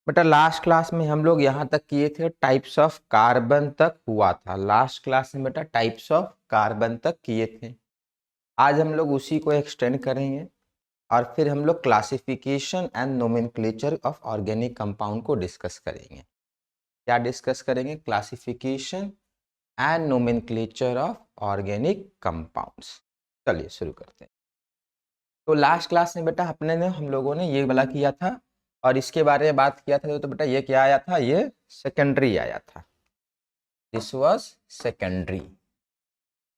बेटा last class में हम लोग यहाँ तक किए थे, टाइप्स ऑफ कार्बन तक हुआ था। लास्ट क्लास में बेटा टाइप्स ऑफ कार्बन तक किए थे। आज हम लोग उसी को एक्सटेंड करेंगे और फिर हम लोग classification and nomenclature of organic compound को डिस्कस करेंगे। क्या डिस्कस करेंगे? Classification and nomenclature of organic compounds. चलिए शुरू करते हैं। तो लास्ट क्लास में बेटा हम लोगों ने ये वाला किया था और इसके बारे में बात किया था। तो बेटा ये क्या आया था? ये सेकेंडरी आया था। दिस वाज सेकेंडरी,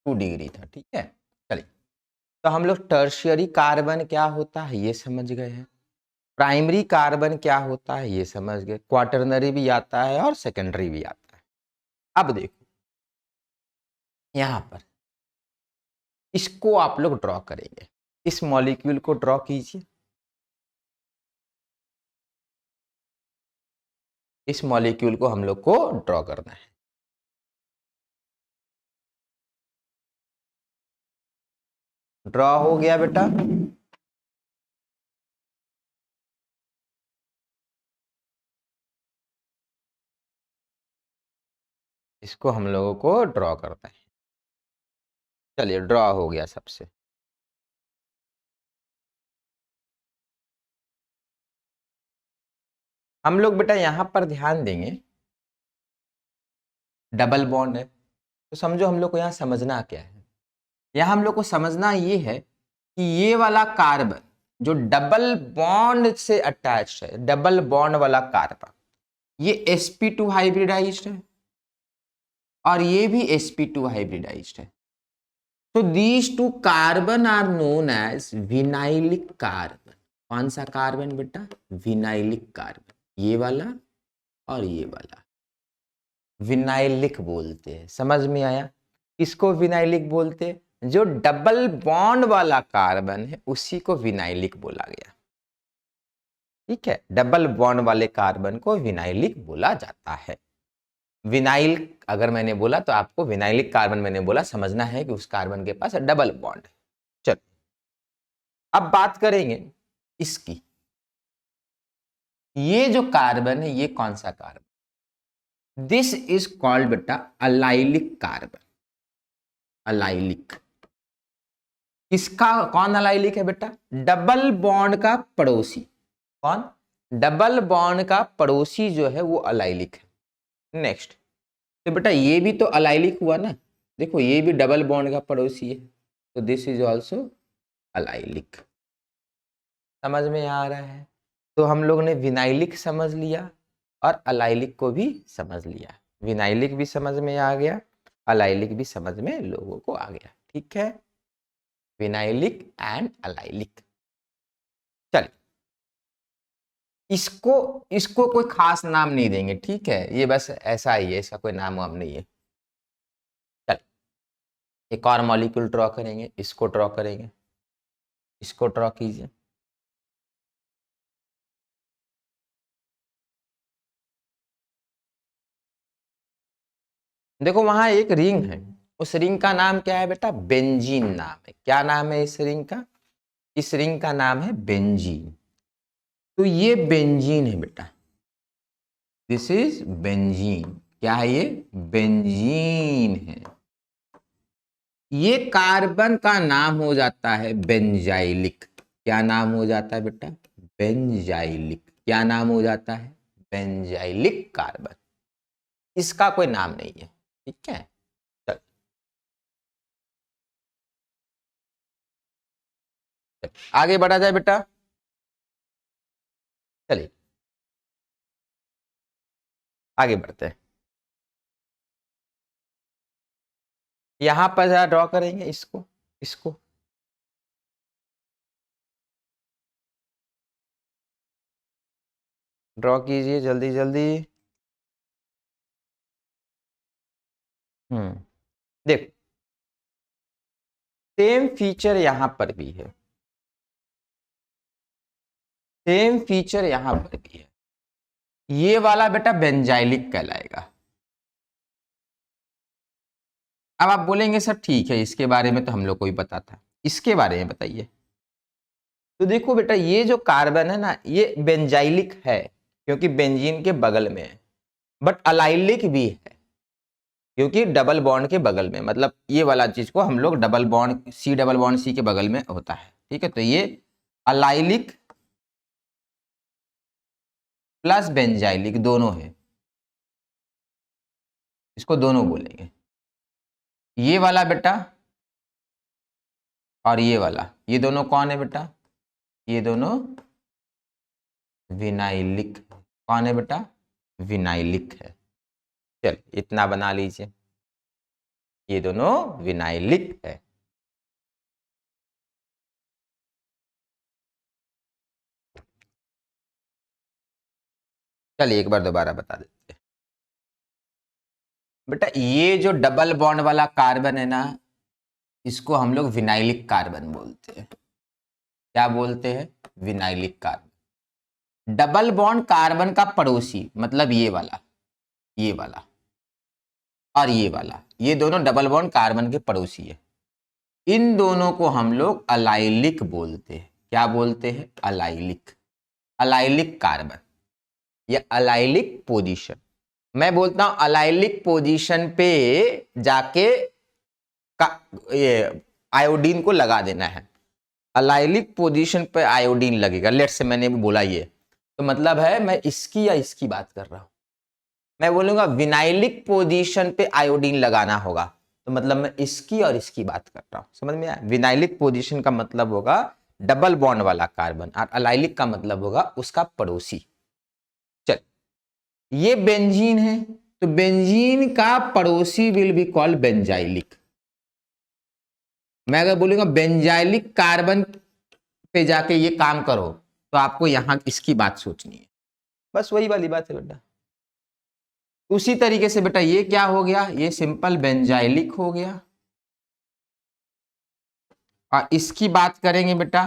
2 डिग्री था। ठीक है, चलिए। तो हम लोग टर्शियरी कार्बन क्या होता है ये समझ गए हैं, प्राइमरी कार्बन क्या होता है ये समझ गए, क्वाटरनरी भी आता है और सेकेंडरी भी आता है। अब देखो यहां पर इसको आप लोग ड्रॉ करेंगे। इस मॉलिक्यूल को ड्रॉ कीजिए। इस मॉलिक्यूल को हम लोग को ड्रॉ करना है। ड्रॉ हो गया बेटा। इसको हम लोगों को ड्रॉ करना है। चलिए ड्रॉ हो गया सबसे। हम लोग बेटा यहां पर ध्यान देंगे, डबल बॉन्ड है तो समझो हम लोग को यहां समझना क्या है। यहां हम लोग को समझना ये है कि ये वाला कार्बन जो डबल बॉन्ड से अटैच्ड है, डबल बॉन्ड वाला कार्बन, ये sp2 हाइब्रिडाइज्ड है और ये भी sp2 हाइब्रिडाइज्ड है। तो these two carbon are known as vinylic carbon. कौन सा कार्बन बेटा? Vinylic carbon. ये वाला और ये वाला विनाइलिक बोलते हैं। समझ में आया? किसको विनाइलिक बोलते हैं? जो डबल बॉन्ड वाला कार्बन है उसी को विनाइलिक बोला गया। ठीक है, डबल बॉन्ड वाले कार्बन को विनाइलिक बोला जाता है। विनाइल अगर मैंने बोला तो आपको विनाइलिक कार्बन मैंने बोला, समझना है कि उस कार्बन के पास डबल बॉन्ड है। चलो अब बात करेंगे इसकी। ये जो कार्बन है ये कौन सा कार्बन? दिस इज कॉल्ड बेटा अलाइलिक कार्बन। अलाइलिक। इसका कौन अलाइलिक है बेटा? डबल बॉन्ड का पड़ोसी। कौन? डबल बॉन्ड का पड़ोसी जो है वो अलाइलिक है। नेक्स्ट, तो बेटा ये भी तो अलाइलिक हुआ ना, देखो ये भी डबल बॉन्ड का पड़ोसी है, तो दिस इज ऑल्सो अलाइलिक। समझ में आ रहा है? तो हम लोग ने विनाइलिक समझ लिया और अलाइलिक को भी समझ लिया। विनाइलिक भी समझ में आ गया, अलाइलिक भी समझ में लोगों को आ गया। ठीक है, विनाइलिक एंड अलाइलिक। चलिए इसको इसको कोई खास नाम नहीं देंगे। ठीक है, ये बस ऐसा ही है, इसका कोई नाम वाम नहीं है। चलिए एक और मॉलिक्यूल ड्रॉ करेंगे। इसको ड्रॉ करेंगे, इसको ड्रॉ कीजिए। देखो वहां एक रिंग है, उस रिंग का नाम क्या है बेटा? बेंजीन नाम है। क्या नाम है इस रिंग का? इस रिंग का नाम है बेंजीन। तो ये बेंजीन है बेटा, दिस इज बेंजीन। क्या है ये? बेंजीन है। ये कार्बन का नाम हो जाता है बेंजाइलिक। क्या नाम हो जाता है बेटा? बेंजाइलिक। क्या नाम हो जाता है? Benzylic carbon. इसका कोई नाम नहीं है। ठीक है, आगे बढ़ा जाए बेटा। चलिए आगे बढ़ते हैं। यहां पर जरा ड्रॉ करेंगे इसको। इसको ड्रॉ कीजिए जल्दी जल्दी। देखो सेम फीचर यहां पर भी है, सेम फीचर यहां पर भी है। ये वाला बेटा बेंजाइलिक कहलाएगा। अब आप बोलेंगे सर ठीक है, इसके बारे में तो हम लोग को ही पता था, इसके बारे में बताइए। तो देखो बेटा ये जो कार्बन है ना ये बेंजाइलिक है। क्योंकि बेंजीन के बगल में है, बट अलाइलिक भी है क्योंकि डबल बॉन्ड के बगल में, मतलब ये वाला चीज को हम लोग डबल बॉन्ड सी के बगल में होता है, ठीक है। तो ये अलाइलिक प्लस बेंजाइलिक दोनों है, इसको दोनों बोलेंगे। ये वाला बेटा और ये वाला, ये दोनों कौन है बेटा? ये दोनों विनाइलिक। कौन है बेटा? विनाइलिक है। चल इतना बना लीजिए, ये दोनों विनाइलिक है। चलिए एक बार दोबारा बता देते हैं बेटा, ये जो डबल बॉन्ड वाला कार्बन है ना, इसको हम लोग विनाइलिक कार्बन बोलते हैं। क्या बोलते हैं? Vinylic carbon. Double bond carbon का पड़ोसी मतलब ये वाला और ये वाला, ये दोनों डबल बॉन्ड कार्बन के पड़ोसी है। इन दोनों को हम लोग अलाइलिक बोलते हैं। क्या बोलते हैं? अलाइलिक। अलाइलिक कार्बन या अलाइलिक पोजीशन। मैं बोलता हूं अलाइलिक पोजीशन पे जाके ये आयोडीन को लगा देना है। अलाइलिक पोजीशन पे आयोडीन लगेगा। लेट्स से मैंने बोला ये, तो मतलब है मैं इसकी या इसकी बात कर रहा हूं। मैं बोलूंगा विनाइलिक पोजीशन पे आयोडीन लगाना होगा, तो मतलब मैं इसकी और इसकी बात कर रहा हूं। समझ में आया? विनाइलिक पोजीशन का मतलब होगा डबल बॉन्ड वाला कार्बन और अलाइलिक का मतलब होगा उसका पड़ोसी। चल ये बेंजीन है, तो बेंजीन का पड़ोसी विल बी कॉल्ड बेंजाइलिक। मैं अगर बोलूंगा बेंजाइलिक कार्बन पे जाके ये काम करो, तो आपको यहां इसकी बात सोचनी है। बस वही वाली बात है बेटा। उसी तरीके से बेटा ये क्या हो गया? ये सिंपल बेंजाइलिक हो गया। और इसकी बात करेंगे बेटा,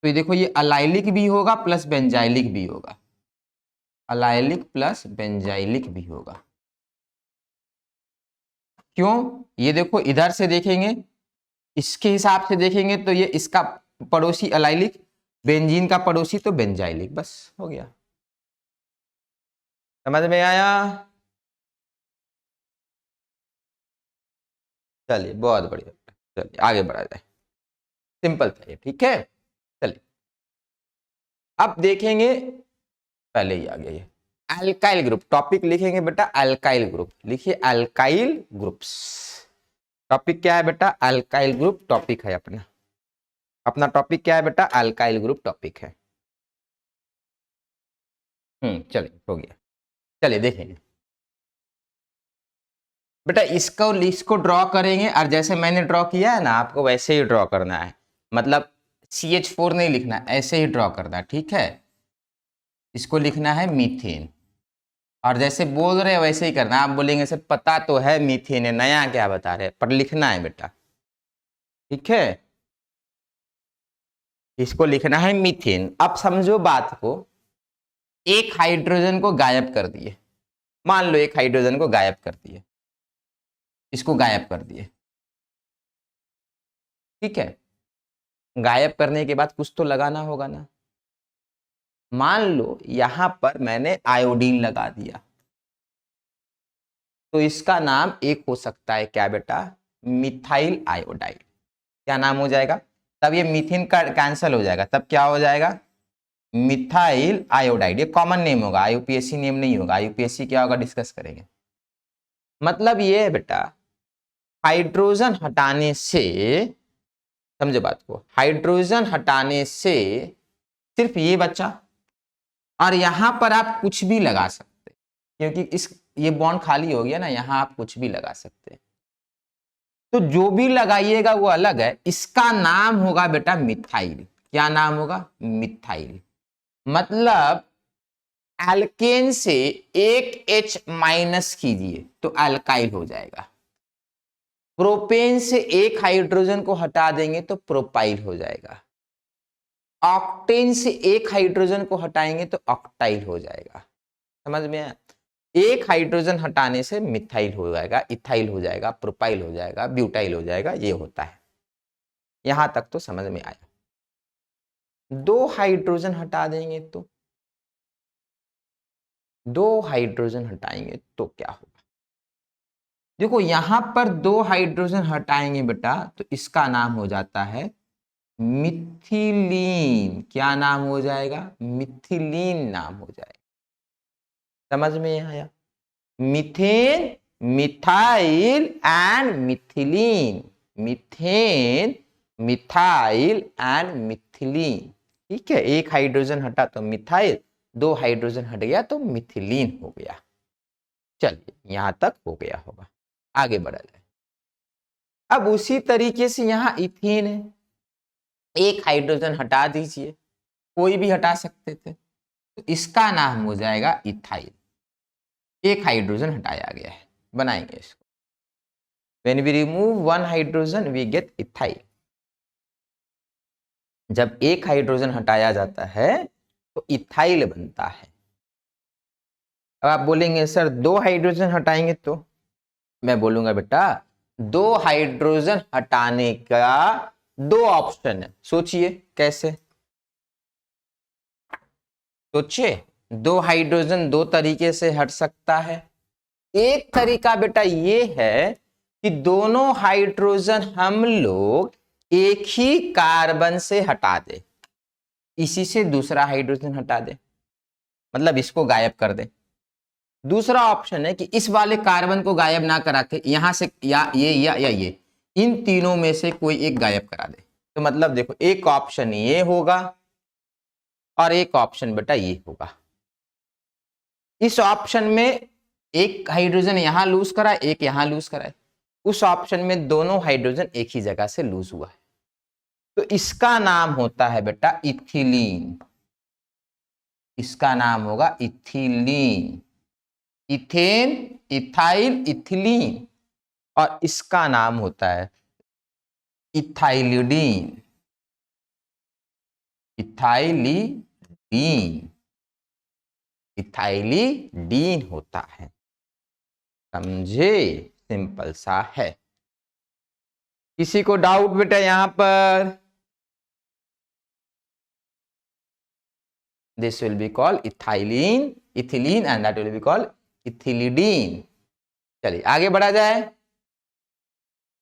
तो ये देखो ये अलाइलिक भी होगा प्लस बेंजाइलिक भी होगा। अलाइलिक प्लस बेंजाइलिक भी होगा। क्यों? ये देखो इधर से देखेंगे, इसके हिसाब से देखेंगे तो ये इसका पड़ोसी अलाइलिक, बेंजीन का पड़ोसी तो बेंजाइलिक। बस हो गया। समझ में आया? चलिए बहुत बढ़िया। चलिए आगे बढ़ा जाए। सिंपल था ये, ठीक है। चलिए अब देखेंगे, पहले ही आ गया ये अल्काइल ग्रुप। टॉपिक लिखेंगे बेटा अल्काइल ग्रुप। लिखिए अल्काइल ग्रुप्स। टॉपिक क्या है बेटा? अल्काइल ग्रुप टॉपिक है अपना। अपना टॉपिक क्या है बेटा? अल्काइल ग्रुप टॉपिक है। चलिए हो गया। चलिए देखेंगे बेटा, इसको ड्रॉ करेंगे और जैसे मैंने ड्रॉ किया है ना, आपको वैसे ही ड्रॉ करना है। मतलब CH4 नहीं लिखना, ऐसे ही ड्रॉ करना, ठीक है। इसको लिखना है मीथेन, और जैसे बोल रहे हैं वैसे ही करना। आप बोलेंगे सर पता तो है मीथेन है, नया क्या बता रहे हैं, पर लिखना है बेटा, ठीक है। इसको लिखना है मीथेन। अब समझो बात को, एक हाइड्रोजन को गायब कर दिए। मान लो एक हाइड्रोजन को गायब कर दिए, इसको गायब कर दिए, ठीक है। गायब करने के बाद कुछ तो लगाना होगा ना। मान लो यहां पर मैंने आयोडीन लगा दिया, तो इसका नाम एक हो सकता है क्या बेटा? Methyl iodide. क्या नाम हो जाएगा? तब ये मीथेन का कैंसिल हो जाएगा, तब क्या हो जाएगा? Methyl iodide. ये कॉमन नेम होगा, IUPAC नेम नहीं होगा। IUPAC क्या होगा डिस्कस करेंगे। मतलब ये है बेटा, हाइड्रोजन हटाने से, समझो बात को, हाइड्रोजन हटाने से सिर्फ ये बचा, और यहां पर आप कुछ भी लगा सकते हैं, क्योंकि ये बॉन्ड खाली हो गया ना, यहां आप कुछ भी लगा सकते हैं। तो जो भी लगाइएगा वो अलग है, इसका नाम होगा बेटा मिथाइल। क्या नाम होगा? मिथाइल। मतलब एल्केन से एक H माइनस कीजिए तो अल्काइल हो जाएगा। प्रोपेन से एक हाइड्रोजन को हटा देंगे तो प्रोपाइल हो जाएगा। ऑक्टेन से एक हाइड्रोजन को हटाएंगे तो ऑक्टाइल हो जाएगा। समझ में आया? एक हाइड्रोजन हटाने से मिथाइल हो जाएगा, इथाइल हो जाएगा, प्रोपाइल हो जाएगा, ब्यूटाइल हो जाएगा, ये होता है। यहां तक तो समझ में आया। दो हाइड्रोजन हटा देंगे तो 2 हाइड्रोजन हटाएंगे तो क्या होगा? देखो यहां पर 2 हाइड्रोजन हटाएंगे बेटा तो इसका नाम हो जाता है मिथिलीन। क्या नाम हो जाएगा? मिथिलीन नाम हो जाएगा। समझ में आया? Methane, methyl and methylene. Methane, methyl and methylene. ठीक है, एक हाइड्रोजन हटा तो मिथाइल, 2 हाइड्रोजन हट गया तो मिथिलीन हो गया। चलिए यहां तक हो गया होगा, आगे बढ़ा जाए। अब उसी तरीके से यहां इथेन है, एक हाइड्रोजन हटा दीजिए, कोई भी हटा सकते थे, तो इसका नाम हो जाएगा इथाइल। एक हाइड्रोजन हटाया गया है, बनाएंगे इसको। When we remove one hydrogen, we get ethyl. जब एक हाइड्रोजन हटाया जाता है तो इथाइल बनता है। अब आप बोलेंगे सर 2 हाइड्रोजन हटाएंगे तो? मैं बोलूंगा बेटा 2 हाइड्रोजन हटाने का 2 ऑप्शन है, सोचिए कैसे। सोचिए, 2 हाइड्रोजन 2 तरीके से हट सकता है। एक तरीका बेटा ये है कि दोनों हाइड्रोजन हम लोग एक ही कार्बन से हटा दे, इसी से दूसरा हाइड्रोजन हटा दे, मतलब इसको गायब कर दे। दूसरा ऑप्शन है कि इस वाले कार्बन को गायब ना करा के यहां से या ये इन तीनों में से कोई एक गायब करा दे। तो मतलब देखो, एक ऑप्शन ये होगा और एक ऑप्शन बेटा ये होगा। इस ऑप्शन में एक हाइड्रोजन यहां लूज करा, एक यहां लूज करा है। उस ऑप्शन में दोनों हाइड्रोजन एक ही जगह से लूज हुआ है, तो इसका नाम होता है बेटा इथिलीन। इसका नाम होगा इथिलीन। इथेन, इथाइल, इथिलीन, और इसका नाम होता है इथाइलिडीन। इथाइलिडीन, इथाइलिडीन होता है। समझे? सिंपल सा है। किसी को डाउट बेटा यहां पर? This will be called ethylene, ethylene, and that will be called ethylidene. चलिए आगे बढ़ा जाए,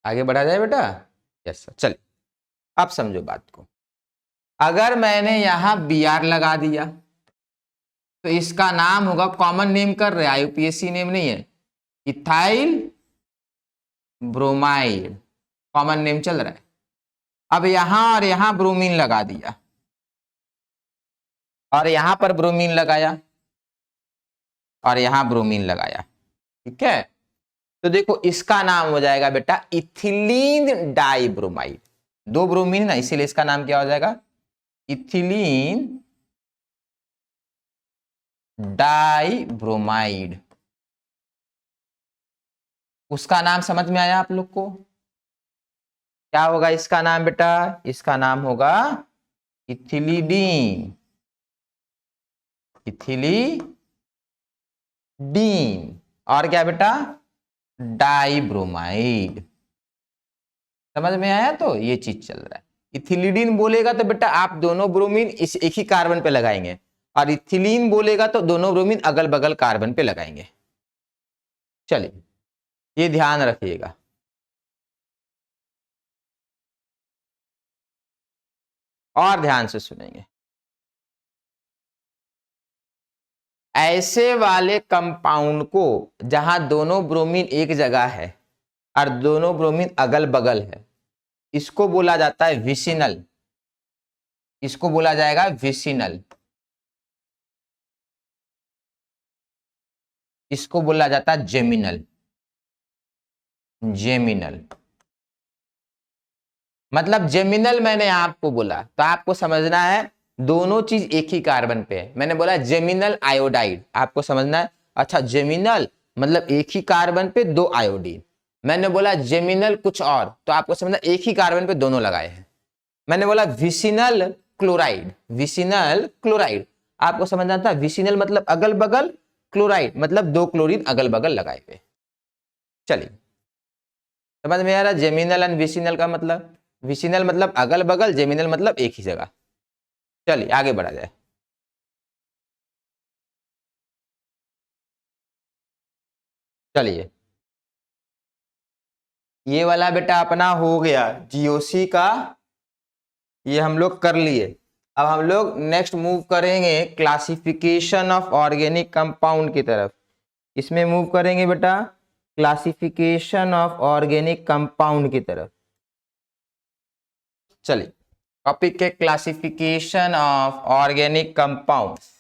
आगे बढ़ा जाए बेटा। यस सर, चलिए अब समझो बात को। अगर मैंने यहां Br लगा दिया तो इसका नाम होगा, कॉमन नेम कर रहे हैं, यूपीएससी नेम नहीं है, इथाइल ब्रोमाइड, कॉमन नेम चल रहा है। अब यहां और यहां ब्रोमीन लगा दिया और यहां पर ब्रोमीन लगाया और यहां ब्रोमीन लगाया, ठीक है? तो देखो इसका नाम हो जाएगा बेटा इथिलीन डाइब्रोमाइड। 2 ब्रोमीन ना, इसीलिए इसका नाम क्या हो जाएगा? Ethylene dibromide. उसका नाम समझ में आया आप लोग को? क्या होगा इसका नाम बेटा? इसका नाम होगा इथिलीडीन। इथिलीडीन, और क्या बेटा? डाइब्रोमाइड। समझ में आया? तो ये चीज चल रहा है। इथिलीडीन बोलेगा तो बेटा आप दोनों ब्रोमीन इस एक ही कार्बन पे लगाएंगे, और इथिलीन बोलेगा तो दोनों ब्रोमीन अगल बगल कार्बन पे लगाएंगे। चलिए ये ध्यान रखिएगा। और ध्यान से सुनेंगे। ऐसे वाले कंपाउंड को जहां दोनों ब्रोमीन एक जगह है और दोनों ब्रोमीन अगल बगल है, इसको बोला जाता है विसिनल। इसको बोला जाएगा विसिनल। इसको बोला जाता है जेमिनल। जेमिनल मतलब जेमिनल मैंने आपको बोला तो आपको समझना है दोनों चीज एक ही कार्बन पे है। मैंने बोला जेमिनल आयोडाइड, आपको समझना है। अच्छा, जेमिनल मतलब एक ही कार्बन पे 2 आयोडीन। मैंने बोला जेमिनल कुछ और, तो आपको समझना एक ही कार्बन पे दोनों लगाए हैं। मैंने बोला विसिनल क्लोराइड, विसिनल क्लोराइड, आपको समझना था विसिनल मतलब अगल बगल, क्लोराइड मतलब 2 क्लोरीन अगल बगल लगाए हुए। चलिए समझ में आ रहा जेमिनल एंड विसिनल का मतलब? विसिनल मतलब अगल बगल, जेमिनल मतलब एक ही जगह। चलिए आगे बढ़ा जाए। चलिए ये वाला बेटा अपना हो गया जीओसी का, ये हम लोग कर लिए। अब हम लोग नेक्स्ट मूव करेंगे क्लासिफिकेशन ऑफ ऑर्गेनिक कंपाउंड की तरफ। इसमें मूव करेंगे बेटा क्लासिफिकेशन ऑफ ऑर्गेनिक कंपाउंड की तरफ। चलिए टॉपिक है classification of organic compounds.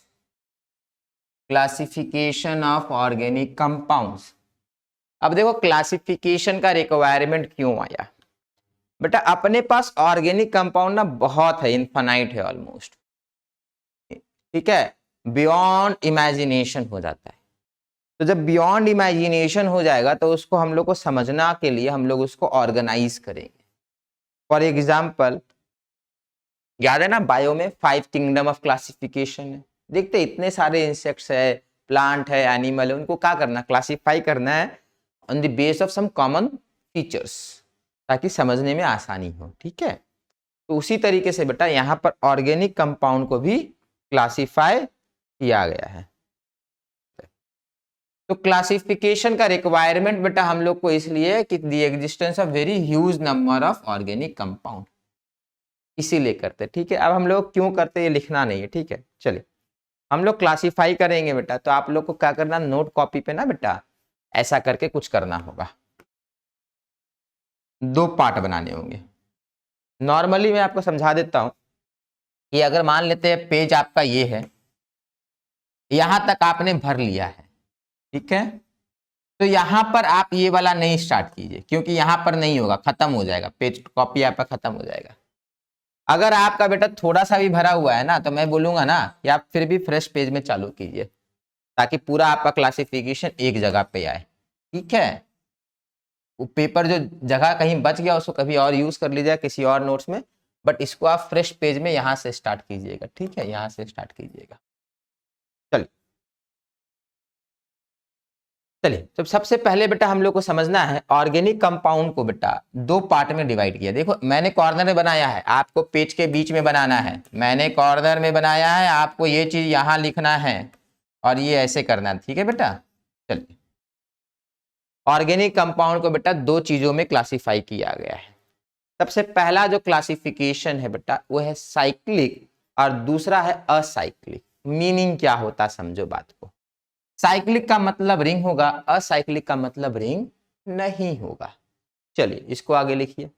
Classification of organic compounds. अब देखो क्लासिफिकेशन का रिक्वायरमेंट क्यों आया बेटा, अपने पास ऑर्गेनिक कंपाउंड ना बहुत है, इनफाइनाइट है ऑलमोस्ट, ठीक है, बियॉन्ड इमेजिनेशन हो जाता है। तो जब बियॉन्ड इमेजिनेशन हो जाएगा तो उसको हम लोग को समझना के लिए हम लोग उसको ऑर्गेनाइज करेंगे। फॉर एग्जाम्पल याद है ना बायो में 5 किंगडम ऑफ क्लासिफिकेशन है, देखते इतने सारे इंसेक्ट्स है, प्लांट है, एनिमल है, उनको क्या करना, क्लासिफाई करना है on the base of some common features, ताकि समझने में आसानी हो, ठीक है। तो उसी तरीके से बेटा यहाँ पर ऑर्गेनिक कंपाउंड को भी क्लासिफाई किया गया है। तो क्लासिफिकेशन का रिक्वायरमेंट बेटा हम लोग को इसलिए है कि the existence of very huge number of organic compound, इसीलिए करते, ठीक है। अब हम लोग क्यों करते ये लिखना नहीं है, ठीक है। चलिए हम लोग क्लासिफाई करेंगे बेटा, तो आप लोग को क्या करना, नोट कॉपी पे ना बेटा ऐसा करके कुछ करना होगा, 2 पार्ट बनाने होंगे। नॉर्मली मैं आपको समझा देता हूं कि अगर मान लेते हैं पेज आपका ये है, यहां तक आपने भर लिया है, ठीक है, तो यहां पर आप ये वाला नहीं स्टार्ट कीजिए, क्योंकि यहां पर नहीं होगा, खत्म हो जाएगा, पेज कॉपी आपका खत्म हो जाएगा। अगर आपका बेटा थोड़ा सा भी भरा हुआ है ना, तो मैं बोलूंगा ना कि आप फिर भी फ्रेश पेज में चालू कीजिए, ताकि पूरा आपका क्लासिफिकेशन एक जगह पे आए, ठीक है। वो पेपर जो जगह कहीं बच गया उसको कभी और यूज कर लीजिएगा किसी और नोट्स में, बट इसको आप फ्रेश पेज में यहां से स्टार्ट कीजिएगा, ठीक है, यहां से स्टार्ट कीजिएगा। चलिए चलिए तो सबसे पहले बेटा हम लोग को समझना है ऑर्गेनिक कंपाउंड को बेटा 2 पार्ट में डिवाइड किया। देखो मैंने कॉर्नर में बनाया है, आपको पेज के बीच में बनाना है, मैंने कॉर्नर में बनाया है, आपको ये चीज यहां लिखना है और ये ऐसे करना है, ठीक है बेटा। चलिए ऑर्गेनिक कंपाउंड को बेटा 2 चीजों में क्लासिफाई किया गया है। सबसे पहला जो क्लासिफिकेशन है बेटा वो है साइक्लिक और दूसरा है असाइक्लिक। मीनिंग क्या होता समझो बात को, साइक्लिक का मतलब रिंग होगा, असाइक्लिक का मतलब रिंग नहीं होगा। चलिए इसको आगे लिखिए,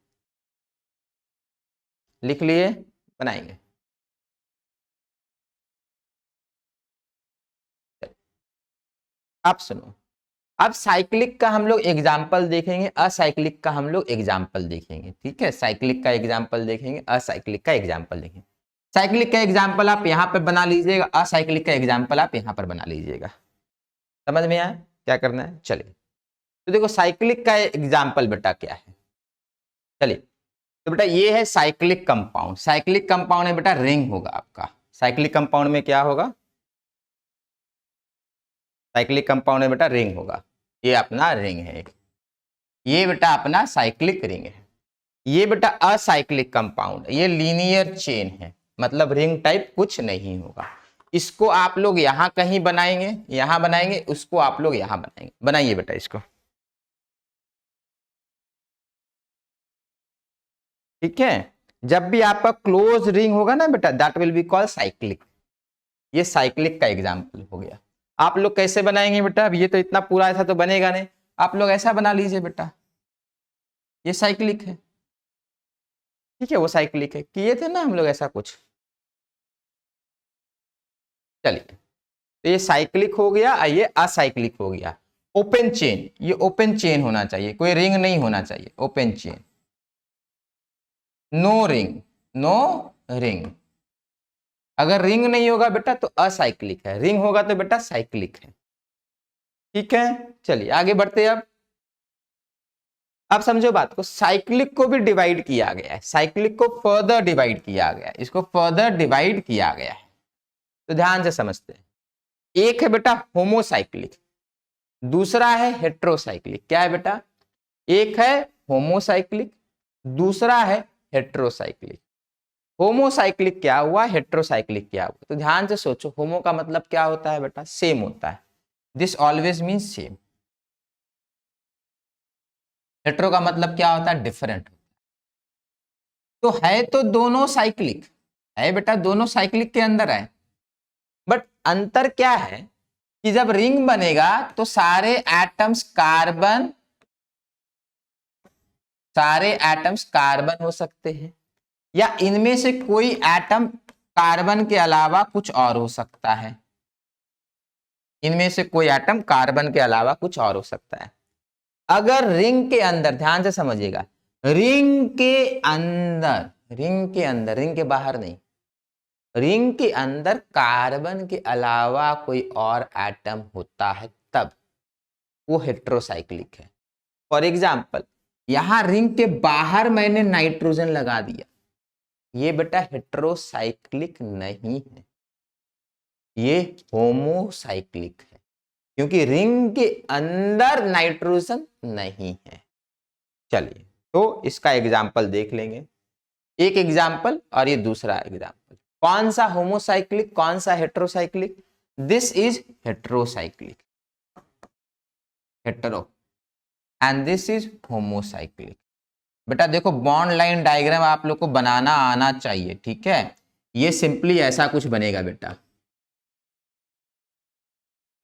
लिख लिए, बनाएंगे। आप सुनो, अब साइक्लिक का हम लोग एग्जाम्पल देखेंगे, असाइक्लिक का हम लोग एग्जाम्पल देखेंगे, ठीक है। साइक्लिक का एग्जाम्पल देखेंगे, असाइक्लिक का एग्जाम्पल देखेंगे। साइक्लिक का एग्जाम्पल आप यहाँ पर बना लीजिएगा, असाइक्लिक का एग्जाम्पल आप यहाँ पर बना लीजिएगा। समझ में आया क्या करना है। चलिए तो देखो साइक्लिक का एग्जाम्पल बेटा क्या है, चलिए तो बेटा ये है साइक्लिक कंपाउंड। साइक्लिक कंपाउंड में बेटा रिंग होगा आपका, साइक्लिक कंपाउंड में क्या होगा, साइक्लिक कंपाउंड में बेटा रिंग होगा, ये अपना रिंग है एक, ये बेटा अपना साइक्लिक रिंग है। ये बेटा असाइक्लिक कंपाउंड, ये लीनियर चेन है, मतलब रिंग टाइप कुछ नहीं होगा। इसको आप लोग यहां कहीं बनाएंगे, यहां बनाएंगे, उसको आप लोग यहां बनाएंगे। बनाइए बेटा इसको, ठीक है। जब भी आपका क्लोज रिंग होगा ना बेटा that will be called cyclic. ये साइक्लिक का एग्जाम्पल हो गया। आप लोग कैसे बनाएंगे बेटा, अब ये तो इतना पूरा ऐसा तो बनेगा नहीं, आप लोग ऐसा बना लीजिए बेटा, ये साइक्लिक है, ठीक है, वो साइक्लिक है, किए थे ना हम लोग ऐसा कुछ। चलिए तो ये साइक्लिक हो गया, ये असाइक्लिक हो गया। ओपन चेन, ये ओपन चेन होना चाहिए, कोई रिंग नहीं होना चाहिए, open chain, no ring, no ring. अगर रिंग नहीं होगा बेटा तो असाइक्लिक है, रिंग होगा तो बेटा साइक्लिक है, ठीक है। चलिए आगे बढ़ते हैं। अब समझो बात को, साइक्लिक को भी डिवाइड किया गया है, साइक्लिक को फर्दर डिवाइड किया गया है, इसको फर्दर डिवाइड किया गया है, तो ध्यान से समझते हैं। एक है बेटा होमोसाइक्लिक, दूसरा है हेट्रोसाइक्लिक। क्या है बेटा, एक है होमोसाइक्लिक, दूसरा है हेट्रोसाइक्लिक। होमोसाइक्लिक क्या हुआ, हेट्रोसाइक्लिक क्या हुआ, तो ध्यान से सोचो। होमो का मतलब क्या होता है बेटा, सेम होता है, this always means same. Hetero का मतलब क्या होता है? डिफरेंट। तो है तो दोनों साइक्लिक है बेटा, दोनों साइक्लिक के अंदर है, बट अंतर क्या है कि जब रिंग बनेगा तो सारे एटम्स कार्बन हो सकते हैं, या इनमें से कोई एटम कार्बन के अलावा कुछ और हो सकता है। इनमें से कोई एटम कार्बन के अलावा कुछ और हो सकता है। अगर रिंग के अंदर, ध्यान से समझिएगा, रिंग के बाहर नहीं, रिंग के अंदर कार्बन के अलावा कोई और एटम होता है तब वो हेट्रोसाइक्लिक है। फॉर एग्जाम्पल, यहां रिंग के बाहर मैंने नाइट्रोजन लगा दिया, ये बेटा हेट्रोसाइक्लिक नहीं है, ये होमोसाइक्लिक है, क्योंकि रिंग के अंदर नाइट्रोजन नहीं है। चलिए तो इसका एग्जाम्पल देख लेंगे, एक एग्जाम्पल और ये दूसरा एग्जाम्पल। कौन सा होमोसाइक्लिक, कौन सा heterocyclic? This is heterocyclic, hetero, and this is homocyclic. बेटा देखो, बॉन्ड लाइन डायग्राम आप लोग को बनाना आना चाहिए, ठीक है? ये सिंपली ऐसा कुछ बनेगा बेटा।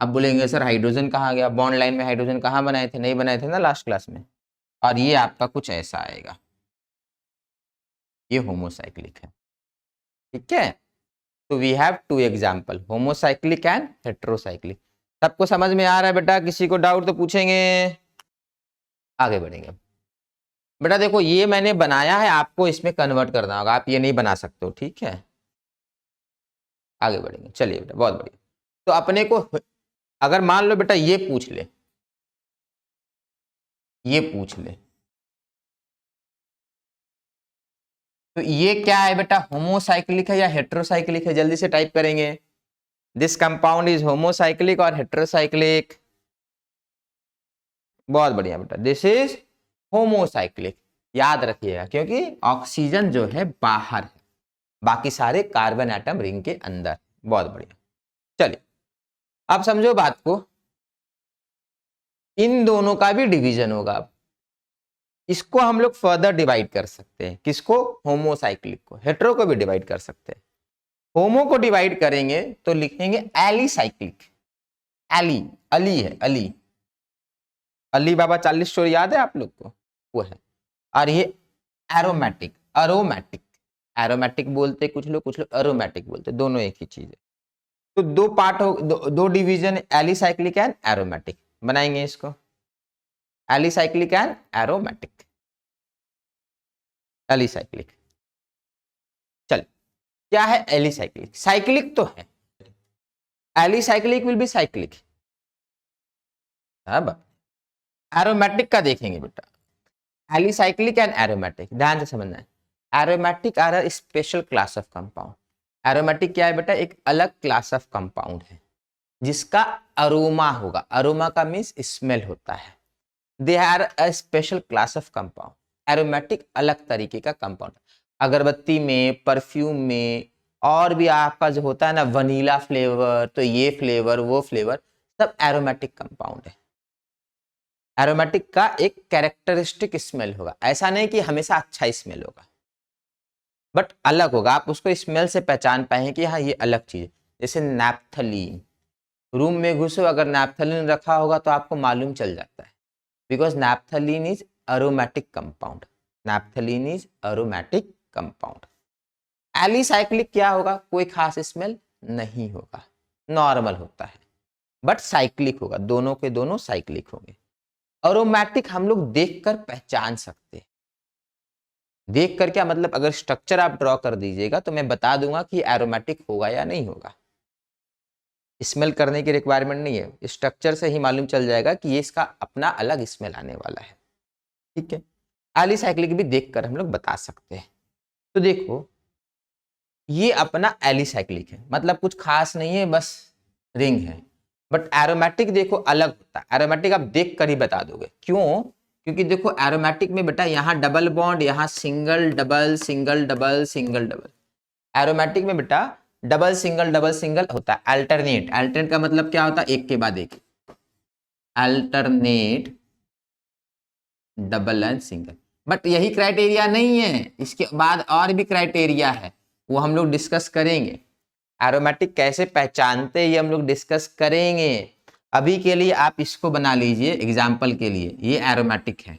अब बोलेंगे सर हाइड्रोजन कहाँ गया, बॉन्ड लाइन में हाइड्रोजन कहाँ बनाए थे? नहीं बनाए थे ना लास्ट क्लास में। और ये आपका कुछ ऐसा आएगा, ये होमोसाइक्लिक है, ठीक है? तो we have two example, homocyclic and heterocyclic. सबको समझ में आ रहा है बेटा? किसी को डाउट तो पूछेंगे, आगे बढ़ेंगे। बेटा देखो, ये मैंने बनाया है, आपको इसमें कन्वर्ट करना होगा, आप ये नहीं बना सकते हो, ठीक है? आगे बढ़ेंगे, चलिए बेटा, बहुत बढ़िया। तो अपने को अगर मान लो बेटा ये पूछ ले, तो ये क्या है बेटा, होमोसाइक्लिक है या हेट्रोसाइक्लिक है? जल्दी से टाइप करेंगे। दिस कंपाउंड इज होमोसाइक्लिक और हेट्रोसाइक्लिक? बहुत बढ़िया बेटा, दिस इज होमोसाइक्लिक। याद रखिएगा, क्योंकि ऑक्सीजन जो है बाहर है, बाकी सारे कार्बन एटम रिंग के अंदर। बहुत बढ़िया। चलिए अब समझो बात को, इन दोनों का भी डिवीजन होगा। अब इसको हम लोग फर्दर डिवाइड कर सकते हैं, किसको? होमोसाइक्लिक को। हेट्रो को भी डिवाइड कर सकते हैं। होमो को डिवाइड करेंगे तो लिखेंगे एलिसाइक्लिक। एली, अली है, अली, अली बाबा 40 स्टोरी याद है आप लोग को? वो है। और ये एरोमेटिक, अरोमेटिक, एरोमेटिक बोलते कुछ लोग अरोमेटिक बोलते, दोनों एक ही चीज है। तो दो पार्ट हो, दो डिवीजन, एलिसाइक्लिक एंड एरोमेटिक बनाएंगे इसको, एलिसाइक्लिक एंड एरोमेटिक, एलिसाइक्लिक। चल, क्या है एलिसाइक्लिक? साइक्लिक तो है, एलिसाइक्लिक विल बी साइक्लिक। अब एरोमेटिक का देखेंगे बेटा, एलिसाइक्लिक एंड एरोमेटिक, ध्यान से समझना है। Aromatic are a special class of compound. Aromatic क्या है बेटा? एक अलग क्लास ऑफ कंपाउंड है जिसका अरोमा होगा, अरोमा का मीन्स स्मेल होता है। They are a special class of compound. Aromatic अलग तरीके का कंपाउंड, अगरबत्ती में, परफ्यूम में, और भी आपका जो होता है ना वनीला फ्लेवर, तो ये फ्लेवर वो फ्लेवर, सब एरोमेटिक कंपाउंड है। एरोमेटिक का एक कैरेक्टरिस्टिक स्मेल होगा, ऐसा नहीं कि हमेशा अच्छा स्मेल होगा, बट अलग होगा, आप उसको स्मेल से पहचान पाएंगे कि हाँ ये अलग चीज है। जैसे नैप्थलीन, रूम में घुसो अगर नैप्थलीन रखा होगा तो आपको मालूम चल जाता है, because naphthalene is aromatic compound, naphthalene is aromatic compound. Alicyclic क्या होगा? कोई खास स्मेल नहीं होगा, नॉर्मल होता है, बट साइक्लिक होगा, दोनों के दोनों साइक्लिक होंगे। अरोमेटिक हम लोग देखकर पहचान सकते हैं। देख कर क्या मतलब, अगर स्ट्रक्चर आप ड्रॉ कर दीजिएगा तो मैं बता दूंगा कि एरोमेटिक होगा या नहीं होगा। स्मेल करने की रिक्वायरमेंट नहीं है, स्ट्रक्चर से ही मालूम चल जाएगा कि ये इसका अपना अलग स्मेल आने वाला है, ठीक है? एलिसाइक्लिक भी देखकर हम लोग बता सकते हैं। तो देखो ये अपना एलिसाइक्लिक है, मतलब कुछ खास नहीं है, बस रिंग है। बट एरोमेटिक देखो अलग होता है, एरोमेटिक आप देख कर ही बता दोगे। क्यों? क्योंकि देखो एरोमेटिक में बेटा यहाँ डबल बॉन्ड, यहाँ single double single double single double. Aromatic में बेटा डबल सिंगल होता है। अल्टरनेट, अल्टरनेट का मतलब क्या होता है? एक के बाद एक, alternate double and single. But यही क्राइटेरिया नहीं है, इसके बाद और भी क्राइटेरिया है, वो हम लोग डिस्कस करेंगे। एरोमेटिक कैसे पहचानते हैं ये हम लोग डिस्कस करेंगे। अभी के लिए आप इसको बना लीजिए एग्जाम्पल के लिए, ये एरोमेटिक है,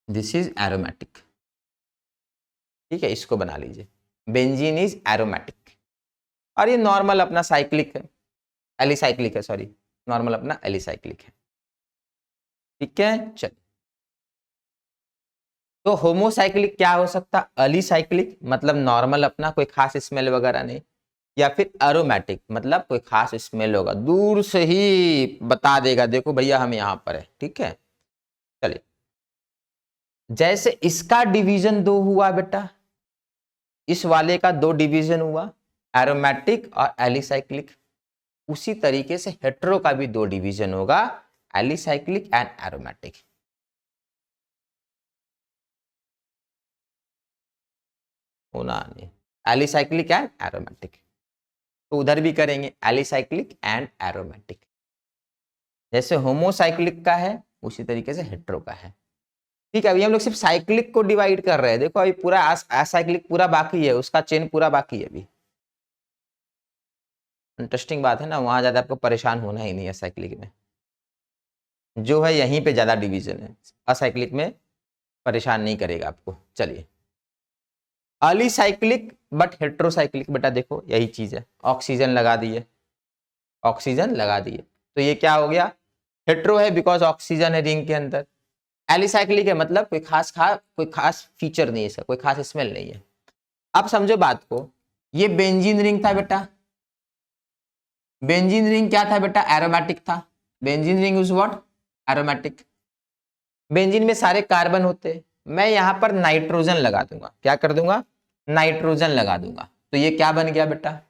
दिस इज एरोमेटिक, ठीक है, इसको बना लीजिए, बेंजीन इज एरोमेटिक। और ये नॉर्मल अपना साइक्लिक है, एलिसाइक्लिक है, सॉरी, नॉर्मल अपना एलिसाइक्लिक है, ठीक है। चलिए, तो होमोसाइक्लिक क्या हो सकता, अलीसाइक्लिक मतलब नॉर्मल अपना, कोई खास स्मेल वगैरह नहीं, या फिर एरोमेटिक मतलब कोई खास स्मेल होगा, दूर से ही बता देगा देखो भैया हम यहाँ पर है, ठीक है। चलिए, जैसे इसका डिवीजन 2 हुआ बेटा, इस वाले का 2 डिवीजन हुआ, एरोमेटिक और एलिसाइक्लिक, उसी तरीके से हेटेरो का भी 2 डिवीजन होगा, एलिसाइक्लिक एंड एरोमेटिक। होना नहीं, एलिसाइक्लिक एंड एरोमेटिक, तो उधर भी करेंगे एलिसाइक्लिक एंड एरोमेटिक। जैसे होमोसाइक्लिक का है उसी तरीके से हेटेरो का है, ठीक है। अभी हम लोग सिर्फ साइक्लिक को डिवाइड कर रहे हैं, देखो अभी पूरा असाइक्लिक पूरा बाकी है, उसका चेन पूरा बाकी है अभी। इंटरेस्टिंग बात है ना, वहां ज्यादा आपको परेशान होना ही नहीं है, साइक्लिक में जो है यहीं पे ज्यादा डिवीजन है, असाइक्लिक में परेशान नहीं करेगा आपको। चलिए, अलीसाइक्लिक बट हेट्रोसाइक्लिक, बेटा देखो यही चीज है, ऑक्सीजन लगा दिए, ऑक्सीजन लगा दिए, तो ये क्या हो गया, हेट्रो है बिकॉज ऑक्सीजन है रिंग के अंदर, एलिसाइक्लिक है मतलब कोई खास फीचर नहीं है इसका, कोई खास स्मेल नहीं है। अब समझो बात को, ये बेंजीन रिंग था बेटा, बेंजीन रिंग क्या था बेटा, एरोमेटिक था, benzene ring is what, aromatic. Benzene में सारे कार्बन होते हैं, मैं यहां पर नाइट्रोजन लगा दूंगा, क्या कर दूंगा, नाइट्रोजन लगा दूंगा, तो ये क्या बन गया बेटा,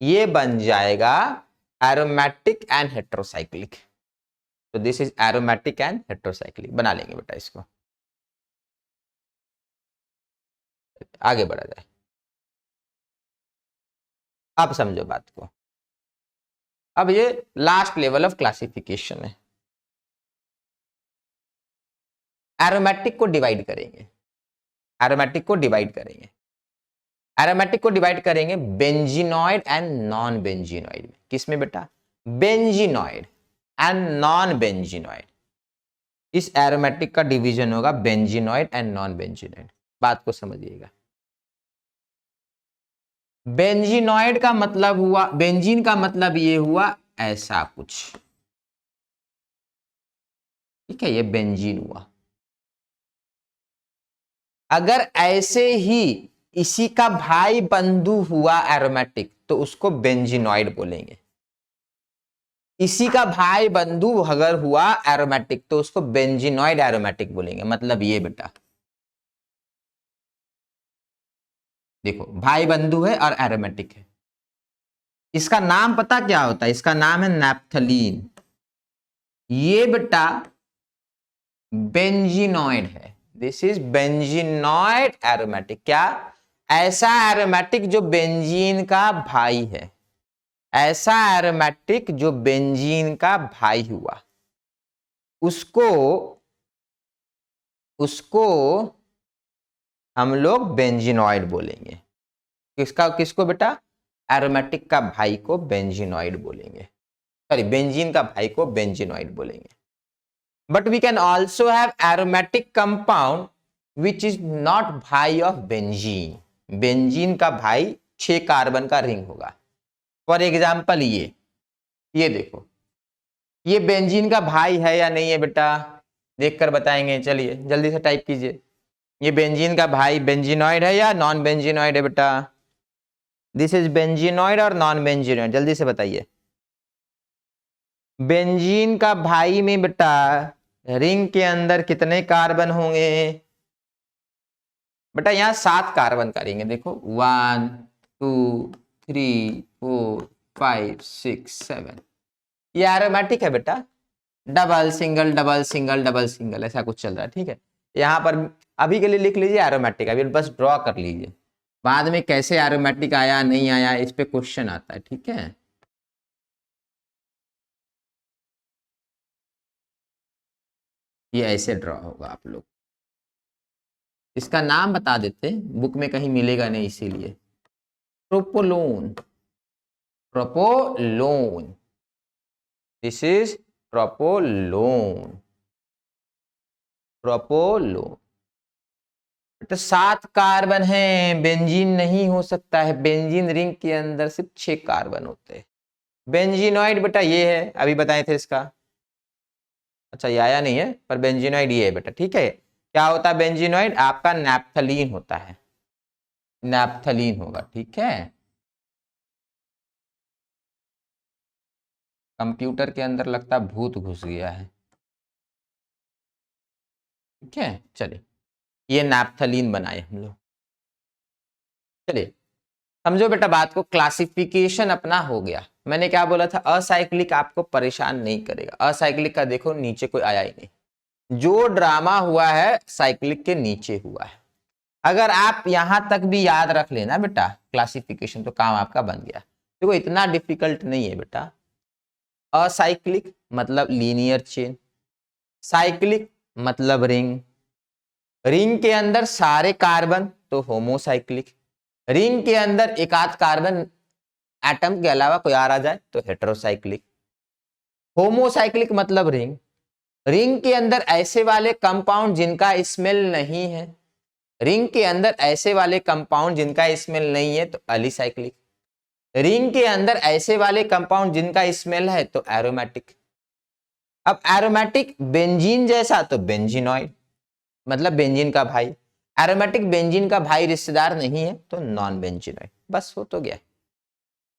ये बन जाएगा एरोमेटिक एंड हेट्रोसाइक्लिक। तो this is aromatic and heterocyclic, बना लेंगे बेटा इसको, आगे बढ़ा जाए। अब समझो बात को, अब ये लास्ट लेवल ऑफ क्लासिफिकेशन है, एरोमेटिक को डिवाइड करेंगे, एरोमेटिक को डिवाइड करेंगे, एरोमेटिक को डिवाइड करेंगे बेंजीनॉइड एंड नॉन बेंजीनॉइड में। किसमें बेटा, बेंजीनॉइड एंड नॉन बेंजीनॉइड, इस एरोमेटिक का डिवीजन होगा बेंजीनॉइड एंड नॉन बेंजीनॉइड। बात को समझिएगा, बेंजीनॉइड का मतलब हुआ, बेंजीन का मतलब ये हुआ ऐसा कुछ, ठीक है, ये बेंजीन हुआ। अगर ऐसे ही इसी का भाई बंधु हुआ एरोमेटिक तो उसको बेंजीनॉइड बोलेंगे, इसी का भाई बंधु अगर हुआ एरोमेटिक तो उसको बेंजीनॉइड एरोमेटिक बोलेंगे। मतलब ये बेटा देखो, भाई बंधु है और एरोमेटिक है, इसका नाम पता क्या होता है, इसका नाम है नैप्थलीन, ये बेटा बेंजीनॉइड है, दिस इज बेंजीनॉइड एरोमेटिक। क्या, ऐसा एरोमेटिक जो बेंजीन का भाई है, ऐसा एरोमेटिक जो बेंजीन का भाई हुआ, उसको उसको हम लोग बेंजीनॉइड बोलेंगे। किसका, किसको बेटा, एरोमेटिक का भाई को बेंजीनॉइड बोलेंगे, सॉरी बेंजीन का भाई को बेंजीनॉइड बोलेंगे। But we can also have aromatic compound which is not भाई ऑफ बेंजीन, बेंजीन का भाई 6 कार्बन का रिंग होगा। फॉर एग्जाम्पल ये देखो, ये बेंजीन का भाई है या नहीं है बेटा, देखकर बताएंगे, चलिए जल्दी से टाइप कीजिए, ये बेंजीन का भाई बेंजीनॉइड है या नॉन बेंजीनॉइड है बेटा, दिस इज बेंजीनॉइड और नॉन बेंजीनॉइड, जल्दी से बताइए। बेंजीन का भाई में बेटा रिंग के अंदर कितने कार्बन होंगे बेटा, यहां 7 कार्बन का रिंग है, देखो 1 2 3 4 5 6 7, ये एरोमेटिक है बेटा, double single double single double single ऐसा कुछ चल रहा है, ठीक है। यहाँ पर अभी के लिए लिख लीजिए एरोमेटिक, अभी बस ड्रॉ कर लीजिए, बाद में कैसे एरोमेटिक आया नहीं आया इस पे क्वेश्चन आता है, ठीक है। ये ऐसे ड्रॉ होगा आप लोग। इसका नाम बता देते, बुक में कहीं मिलेगा नहीं इसीलिए। प्रोपोलोन, प्रोपोलोन, दिस इज प्रोपोलोन, प्रोपोलोन। तो 7 कार्बन है, बेंजीन नहीं हो सकता है, बेंजीन रिंग के अंदर सिर्फ 6 कार्बन होते हैं। बेंजीनॉइड बेटा ये है, अभी बताए थे इसका। अच्छा ये आया नहीं है, पर बेंजीनॉइड ये है बेटा, ठीक है। क्या होता है बेंजीनॉइड? आपका नैप्थलीन होता है, नैप्थलीन होगा, ठीक है। कंप्यूटर के अंदर लगता भूत घुस गया है, ठीक है। चलिए ये नैप्थलीन बनाए हम लोग। चलिए समझो बेटा बात को, क्लासिफिकेशन अपना हो गया। मैंने क्या बोला था, असाइक्लिक आपको परेशान नहीं करेगा। असाइक्लिक का देखो नीचे कोई आया ही नहीं, जो ड्रामा हुआ है साइक्लिक के नीचे हुआ है। अगर आप यहां तक भी याद रख लेना बेटा क्लासिफिकेशन, तो काम आपका बन गया। देखो इतना डिफिकल्ट नहीं है बेटा। असाइक्लिक मतलब लीनियर चेन, साइक्लिक मतलब रिंग, रिंग के अंदर सारे कार्बन तो होमोसाइक्लिक, रिंग के अंदर एक आध कार्बन एटम के अलावा कोई आ जाए तो हेटेरोसाइक्लिक। होमोसाइक्लिक मतलब रिंग, रिंग के अंदर ऐसे वाले कंपाउंड जिनका स्मेल नहीं है, रिंग के अंदर ऐसे वाले कंपाउंड जिनका स्मेल नहीं है तो एलिसाइक्लिक, रिंग के अंदर ऐसे वाले कंपाउंड जिनका स्मेल है तो एरोमेटिक। अब एरोमेटिक बेंजीन जैसा तो बेंजीनॉइड, मतलब बेंजीन का भाई। एरोमेटिक बेंजीन का भाई रिश्तेदार नहीं है तो नॉन बेंजीनॉइड। बस हो तो गया।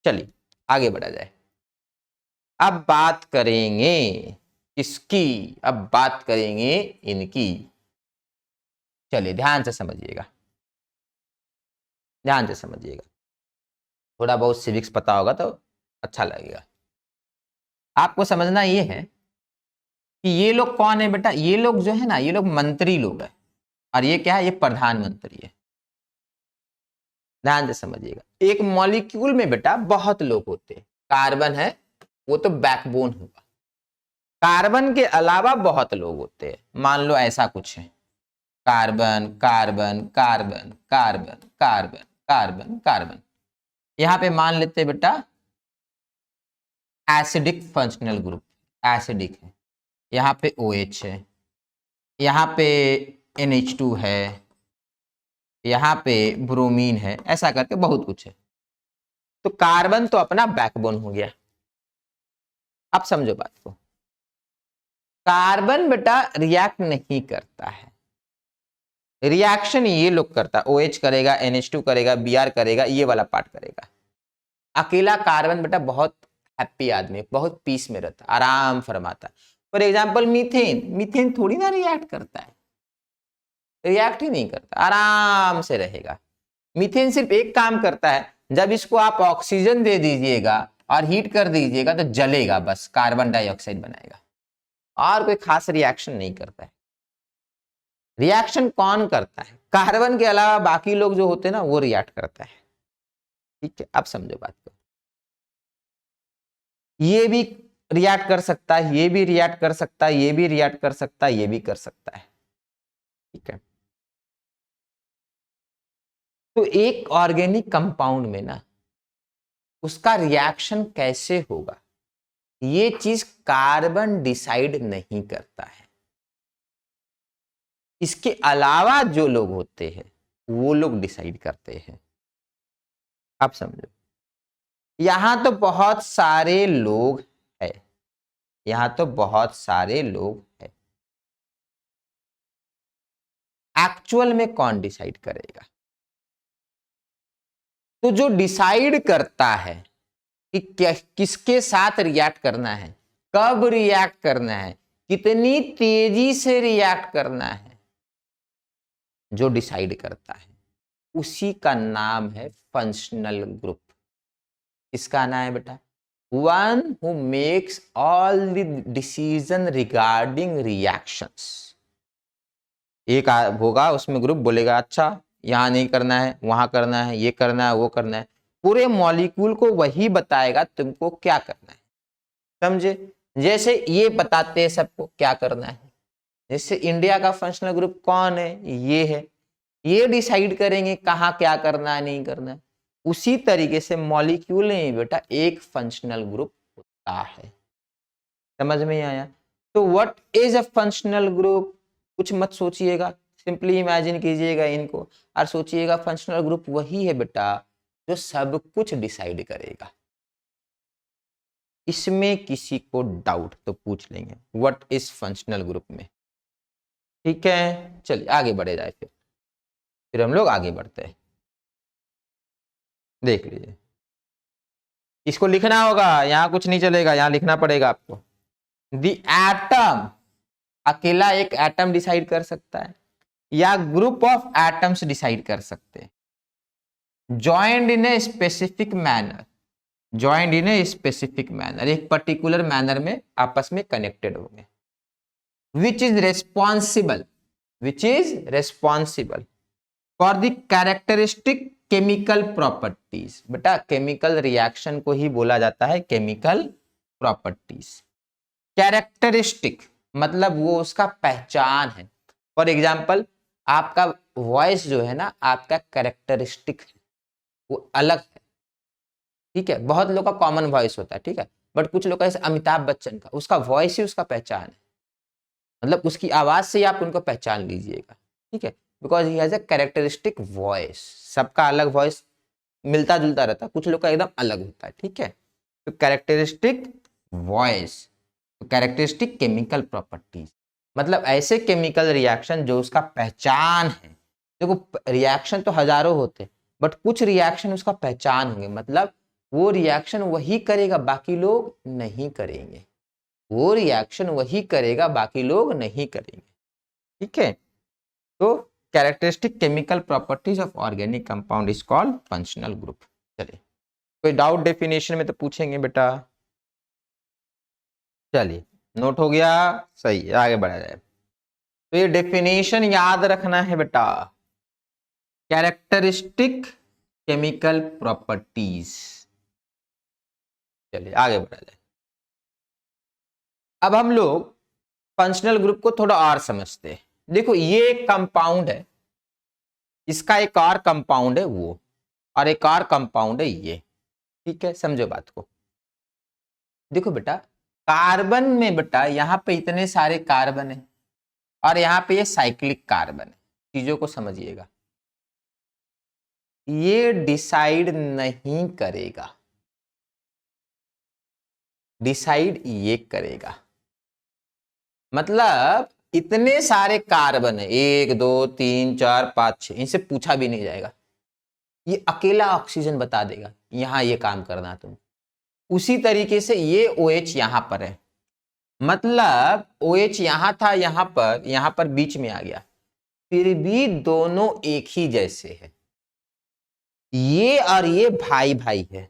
चलिए आगे बढ़ा जाए। अब बात करेंगे किसकी? अब बात करेंगे इनकी। चलिए ध्यान से समझिएगा, ध्यान से समझिएगा। थोड़ा बहुत सिविक्स पता होगा तो अच्छा लगेगा। आपको समझना ये है कि ये लोग कौन है बेटा? ये लोग जो है ना, ये लोग मंत्री लोग हैं, और ये क्या है? ये प्रधानमंत्री है। ध्यान से समझिएगा। एक मॉलिक्यूल में बेटा बहुत लोग होते हैं। कार्बन है वो तो बैकबोन होगा, कार्बन के अलावा बहुत लोग होते हैं। मान लो ऐसा कुछ है, carbon carbon carbon carbon carbon carbon carbon. यहां पे मान लेते हैं बेटा एसिडिक फंक्शनल ग्रुप, एसिडिक है। यहाँ पे OH है, यहाँ पे NH2 है, यहाँ पे ब्रोमीन है, ऐसा करके बहुत कुछ है। तो कार्बन तो अपना बैकबोन हो गया। अब समझो बात को, कार्बन बेटा रिएक्ट नहीं करता है, रिएक्शन ये लोग करता है। OH करेगा, NH2 करेगा, Br करेगा, ये वाला पार्ट करेगा। अकेला कार्बन बेटा बहुत हैप्पी आदमी, बहुत पीस में रहता, आराम फरमाता। फॉर एग्जाम्पल मीथेन, मीथेन थोड़ी ना रिएक्ट करता है, रिएक्ट ही नहीं करता, आराम से रहेगा। मीथेन सिर्फ एक काम करता है, जब इसको आप ऑक्सीजन दे दीजिएगा और हीट कर दीजिएगा तो जलेगा, बस कार्बन डाइऑक्साइड बनाएगा, और कोई खास रिएक्शन नहीं करता है। रिएक्शन कौन करता है? कार्बन के अलावा बाकी लोग जो होते हैं ना, वो रिएक्ट करता है। ठीक है, अब समझो बात को। ये भी रिएक्ट कर सकता है, ये भी रिएक्ट कर सकता है, ये भी रिएक्ट कर सकता है, ये भी कर सकता है। ठीक है, तो एक ऑर्गेनिक कंपाउंड में ना उसका रिएक्शन कैसे होगा, ये चीज कार्बन डिसाइड नहीं करता है। इसके अलावा जो लोग होते हैं वो लोग डिसाइड करते हैं। आप समझो, यहां तो बहुत सारे लोग हैं, यहां तो बहुत सारे लोग हैं, एक्चुअल में कौन डिसाइड करेगा? तो जो डिसाइड करता है कि किसके साथ रिएक्ट करना है, कब रिएक्ट करना है, कितनी तेजी से रिएक्ट करना है, जो डिसाइड करता है उसी का नाम है फंक्शनल ग्रुप। इसका नाम है बेटा one who makes all the decision regarding reactions. एक होगा उसमें ग्रुप, बोलेगा अच्छा यहां नहीं करना है, वहां करना है, ये करना है, वो करना है, पूरे मॉलिक्यूल को वही बताएगा तुमको क्या करना है। समझे? जैसे ये बताते हैं सबको क्या करना है, जैसे इंडिया का फंक्शनल ग्रुप कौन है, ये है, ये डिसाइड करेंगे कहाँ क्या करना है नहीं करना है। उसी तरीके से मॉलिक्यूल में बेटा एक फंक्शनल ग्रुप होता है। समझ में आया? तो what is a functional group? कुछ मत सोचिएगा, सिंपली इमेजिन कीजिएगा इनको और सोचिएगा फंक्शनल ग्रुप वही है बेटा जो सब कुछ डिसाइड करेगा। इसमें किसी को डाउट तो पूछ लेंगे व्हाट इज फंक्शनल ग्रुप में। ठीक है, चलिए आगे बढ़े जाए। फिर हम लोग आगे बढ़ते हैं। देख लीजिए, इसको लिखना होगा, यहां कुछ नहीं चलेगा, यहां लिखना पड़ेगा आपको। द एटम, अकेला एक एटम डिसाइड कर सकता है या ग्रुप ऑफ एटम्स डिसाइड कर सकते हैं। Joined in a specific manner, joined in a specific manner, एक पर्टिकुलर मैनर में आपस में कनेक्टेड होंगे। Which is responsible, which is responsible for the characteristic chemical properties. बेटा केमिकल रिएक्शन को ही बोला जाता है केमिकल प्रॉपर्टीज। कैरेक्टरिस्टिक मतलब वो उसका पहचान है। फॉर एग्जाम्पल आपका वॉइस जो है ना, आपका कैरेक्टरिस्टिक है, वो अलग है। ठीक है, बहुत लोग का कॉमन वॉइस होता है, ठीक है, बट कुछ लोग का जैसे अमिताभ बच्चन का, उसका वॉइस ही उसका पहचान है, मतलब उसकी आवाज से ही आप उनको पहचान लीजिएगा। ठीक है, because he has a characteristic voice. सबका अलग वॉइस मिलता जुलता रहता है, कुछ लोग का एकदम अलग होता है। ठीक है, तो characteristic voice, characteristic chemical properties मतलब ऐसे केमिकल रिएक्शन जो उसका पहचान है। देखो रिएक्शन तो हजारों होते, बट कुछ रिएक्शन उसका पहचान होंगे, मतलब वो रिएक्शन वही करेगा बाकी लोग नहीं करेंगे, वो रिएक्शन वही करेगा बाकी लोग नहीं करेंगे। ठीक है, तो characteristic chemical properties of organic compound is called functional group. चलिए, कोई डाउट डेफिनेशन में तो पूछेंगे बेटा। चलिए, नोट हो गया, सही है, आगे बढ़ा जाए। तो ये डेफिनेशन याद रखना है बेटा, कैरेक्टरिस्टिक केमिकल प्रॉपर्टीज। चलिए आगे बढ़ा जाए। अब हम लोग फंक्शनल ग्रुप को थोड़ा और समझते हैं। देखो ये एक कंपाउंड है, इसका एक और कंपाउंड है वो, और एक और कंपाउंड है ये। ठीक है, समझो बात को। देखो बेटा कार्बन में बेटा यहां पे इतने सारे कार्बन है और यहां पे ये साइक्लिक कार्बन है। चीजों को समझिएगा, ये डिसाइड नहीं करेगा, डिसाइड ये करेगा। मतलब इतने सारे कार्बन है, 1 2 3 4 5 6, इनसे पूछा भी नहीं जाएगा, ये अकेला ऑक्सीजन बता देगा यहां ये काम करना तुम। उसी तरीके से ये OH यहां पर है, मतलब OH यहां था, यहां पर बीच में आ गया, फिर भी दोनों एक ही जैसे है। ये और ये भाई भाई है,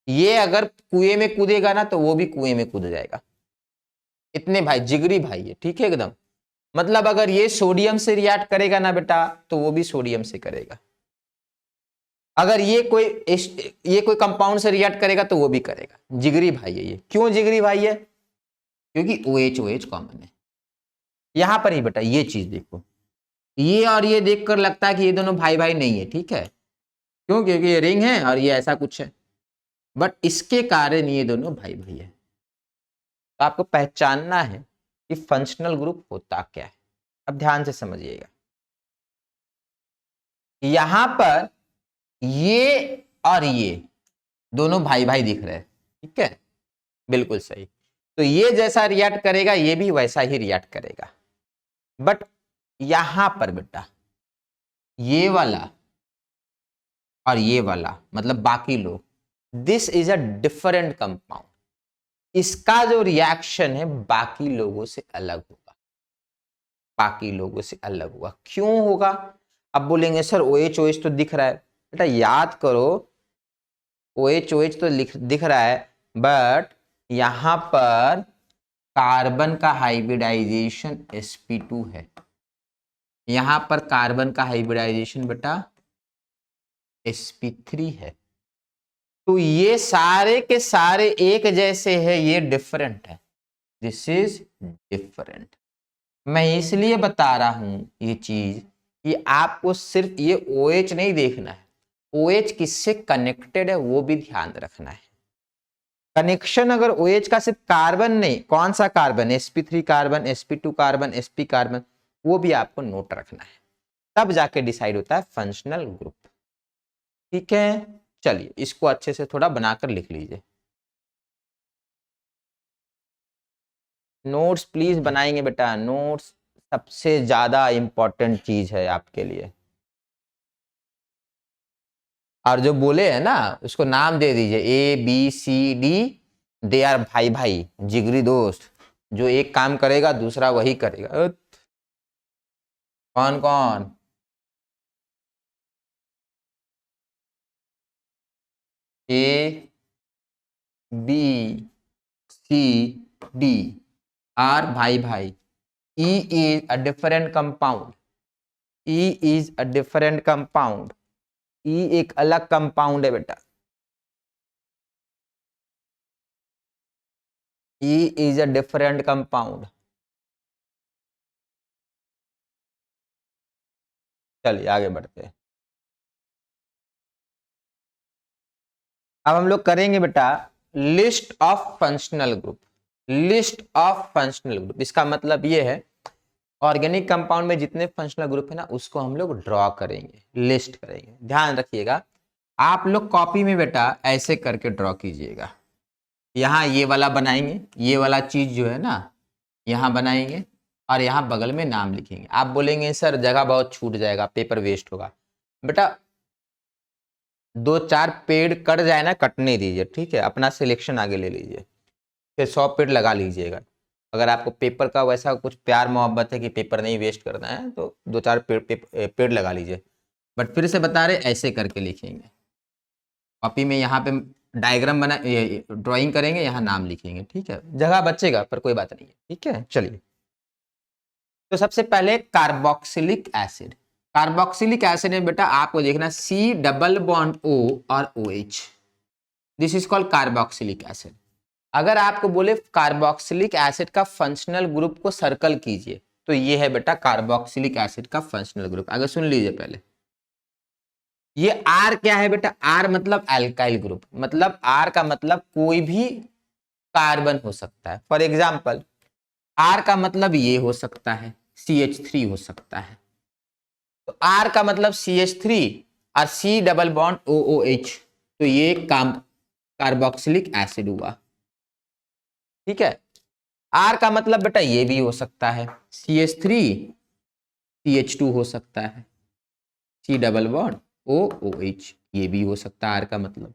ये अगर कुएं में कूदेगा ना तो वो भी कुएं में कूद जाएगा, इतने भाई जिगरी भाई है। ठीक है एकदम, मतलब अगर ये सोडियम से रिएक्ट करेगा ना बेटा तो वो भी सोडियम से करेगा, अगर ये कोई कंपाउंड से रिएक्ट करेगा तो वो भी करेगा। जिगरी भाई है ये। क्यों जिगरी भाई है? क्योंकि OH कॉमन है। यहां पर ही बेटा ये चीज देखो, ये और ये देखकर लगता है कि ये दोनों भाई भाई नहीं है। ठीक है, क्यों? क्योंकि ये रिंग है और ये ऐसा कुछ है, बट इसके कारण ये दोनों भाई भाई है। तो आपको पहचानना है कि फंक्शनल ग्रुप होता क्या है। अब ध्यान से समझिएगा, यहां पर ये और ये दोनों भाई भाई दिख रहे हैं। ठीक है, बिल्कुल सही। तो ये जैसा रिएक्ट करेगा ये भी वैसा ही रिएक्ट करेगा, बट यहां पर बेटा ये वाला और ये वाला मतलब बाकी लोग, this is a different compound, इसका जो रिएक्शन है बाकी लोगों से अलग होगा, बाकी लोगों से अलग होगा। क्यों होगा? अब बोलेंगे सर OH तो दिख रहा है। बेटा याद करो OH तो दिख रहा है, बट यहां पर कार्बन का हाइब्रिडाइजेशन sp2 है, यहां पर कार्बन का हाइब्रिडाइजेशन बेटा sp3 है। तो ये सारे के सारे एक जैसे है, ये डिफरेंट है, दिस इज डिफरेंट। मैं इसलिए बता रहा हूं ये चीज कि आपको सिर्फ ये OH नहीं देखना है, OH किससे कनेक्टेड है वो भी ध्यान रखना है। कनेक्शन अगर OH का सिर्फ कार्बन नहीं, कौन सा carbon, sp3 carbon, sp2 carbon, sp carbon, वो भी आपको नोट रखना है, तब जाके डिसाइड होता है फंक्शनल ग्रुप। ठीक है, चलिए इसको अच्छे से थोड़ा बनाकर लिख लीजिए। नोट्स प्लीज बनाएंगे बेटा, नोट्स सबसे ज्यादा इंपॉर्टेंट चीज है आपके लिए। और जो बोले हैं ना उसको नाम दे दीजिए, ABCD, दे आर भाई भाई जिगरी दोस्त, जो एक काम करेगा दूसरा वही करेगा। कौन कौन? ABCD आर भाई भाई, E is a different compound, E is a different compound, E एक अलग कंपाउंड है बेटा, E is a different compound। चलिए आगे बढ़ते हैं। अब हम लोग करेंगे बेटा list of functional group. List of functional group इसका मतलब ये है ऑर्गेनिक कंपाउंड में जितने फंक्शनल ग्रुप है ना उसको हम लोग ड्रॉ करेंगे, लिस्ट करेंगे। ध्यान रखिएगा आप लोग कॉपी में बेटा ऐसे करके ड्रॉ कीजिएगा। यहाँ ये वाला बनाएंगे, ये वाला चीज जो है ना यहाँ बनाएंगे और यहाँ बगल में नाम लिखेंगे। आप बोलेंगे सर जगह बहुत छूट जाएगा, पेपर वेस्ट होगा। बेटा 2-4 पेड़ कट जाए ना, कटने दीजिए, ठीक है, अपना सिलेक्शन आगे ले लीजिए, फिर 100 पेड़ लगा लीजिएगा। अगर आपको पेपर का वैसा कुछ प्यार मोहब्बत है कि पेपर नहीं वेस्ट करना है तो 2-4 पेड़ लगा लीजिए। बट फिर से बता रहे ऐसे करके लिखेंगे कॉपी में, यहाँ पे डायग्राम बना ड्राइंग करेंगे, यहाँ नाम लिखेंगे, ठीक है, जगह बचेगा पर कोई बात नहीं है। ठीक है चलिए, तो सबसे पहले कार्बोक्सिलिक एसिड। कार्बोक्सिलिक एसिड में बेटा आपको देखना C डबल बॉन्ड O और OH, this is called carboxylic acid. अगर आपको बोले कार्बोक्सिलिक एसिड का फंक्शनल ग्रुप को सर्कल कीजिए तो ये है बेटा कार्बोक्सिलिक एसिड का फंक्शनल ग्रुप। अगर सुन लीजिए पहले, ये R क्या है बेटा, R मतलब एल्काइल ग्रुप, मतलब R का मतलब कोई भी कार्बन हो सकता है। फॉर एग्जाम्पल R का मतलब ये हो सकता है, CH3 हो सकता है, तो R का मतलब CH3 और C डबल बॉन्ड OOH, तो ये कार्बोक्सिलिक एसिड हुआ। ठीक है, R का मतलब बेटा ये भी हो सकता है, CH3 CH2 हो सकता है, C डबल बॉन्ड OOH, ये भी हो सकता है। R का मतलब,